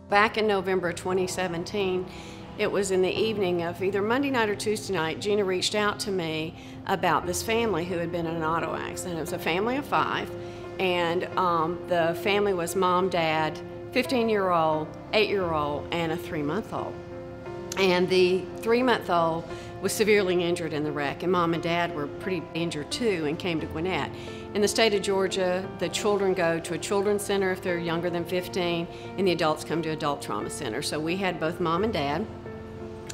Back in November 2017, it was in the evening of either Monday night or Tuesday night, Gina reached out to me about this family who had been in an auto accident. It was a family of 5, and the family was mom, dad, 15-year-old, 8-year-old, and a 3-month-old. And the 3-month-old was severely injured in the wreck, and mom and dad were pretty injured too and came to Gwinnett. In the state of Georgia, the children go to a children's center if they're younger than 15, and the adults come to adult trauma center. So we had both mom and dad,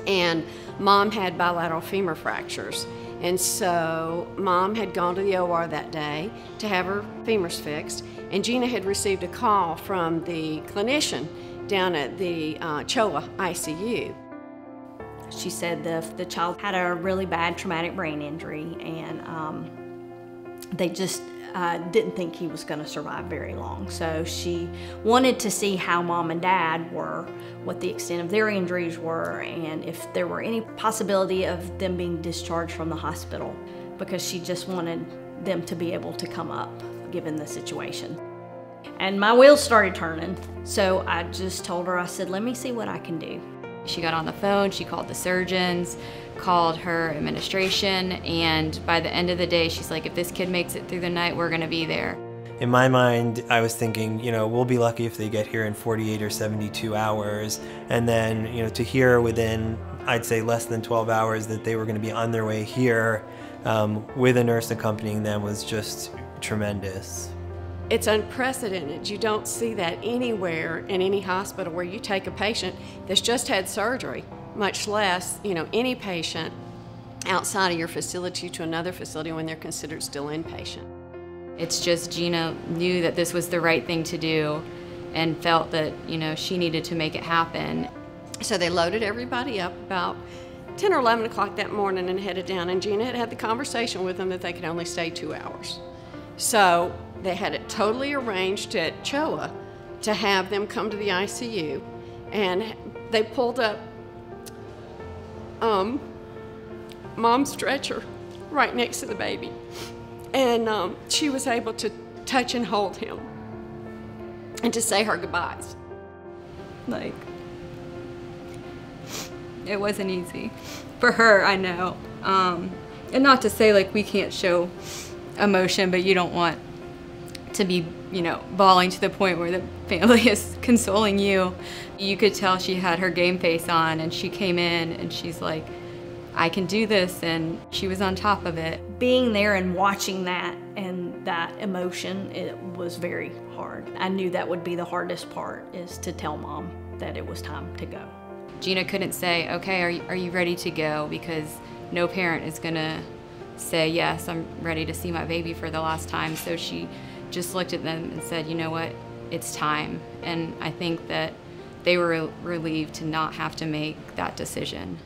and mom had bilateral femur fractures. And so mom had gone to the OR that day to have her femurs fixed, and Gina had received a call from the clinician down at the CHOA ICU. She said the child had a really bad traumatic brain injury, and they just didn't think he was going to survive very long. So she wanted to see how mom and dad were, what the extent of their injuries were, and if there were any possibility of them being discharged from the hospital, because she just wanted them to be able to come up given the situation. And my wheels started turning, so I just told her, I said, let me see what I can do. She got on the phone, she called the surgeons, called her administration, and by the end of the day, she's like, if this kid makes it through the night, we're gonna be there. In my mind, I was thinking, we'll be lucky if they get here in 48 or 72 hours. And then, to hear within, I'd say less than 12 hours that they were gonna be on their way here with a nurse accompanying them was just tremendous. It's unprecedented. You don't see that anywhere in any hospital where you take a patient that's just had surgery, much less, any patient outside of your facility to another facility when they're considered still inpatient. It's just Gina knew that this was the right thing to do and felt that, she needed to make it happen. So they loaded everybody up about 10 or 11 o'clock that morning and headed down, and Gina had the conversation with them that they could only stay 2 hours. So they had it totally arranged at CHOA to have them come to the ICU, and they pulled up mom's stretcher right next to the baby, and she was able to touch and hold him and to say her goodbyes. Like, it wasn't easy for her, I know, and not to say like we can't show emotion, but you don't want to be, bawling to the point where the family is consoling you. You could tell she had her game face on, and she came in and she's like, I can do this, and she was on top of it. Being there and watching that and that emotion, it was very hard. I knew that would be the hardest part, is to tell mom that it was time to go. Gina couldn't say, okay, are you ready to go? Because no parent is gonna say, yes, I'm ready to see my baby for the last time. So she just looked at them and said, you know what, it's time. And I think that they were relieved to not have to make that decision.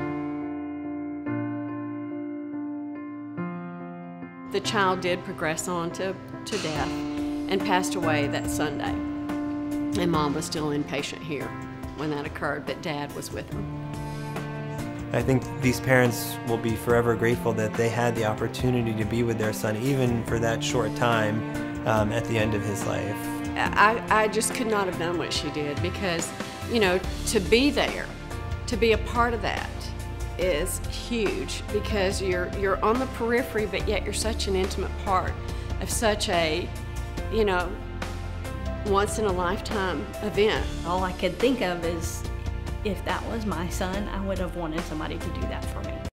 The child did progress on to death and passed away that Sunday. And mom was still inpatient here when that occurred, but dad was with him. I think these parents will be forever grateful that they had the opportunity to be with their son, even for that short time at the end of his life. I just could not have done what she did, because, to be there, to be a part of that is huge, because you're on the periphery, but yet you're such an intimate part of such a, once in a lifetime event. All I could think of is, if that was my son, I would have wanted somebody to do that for me.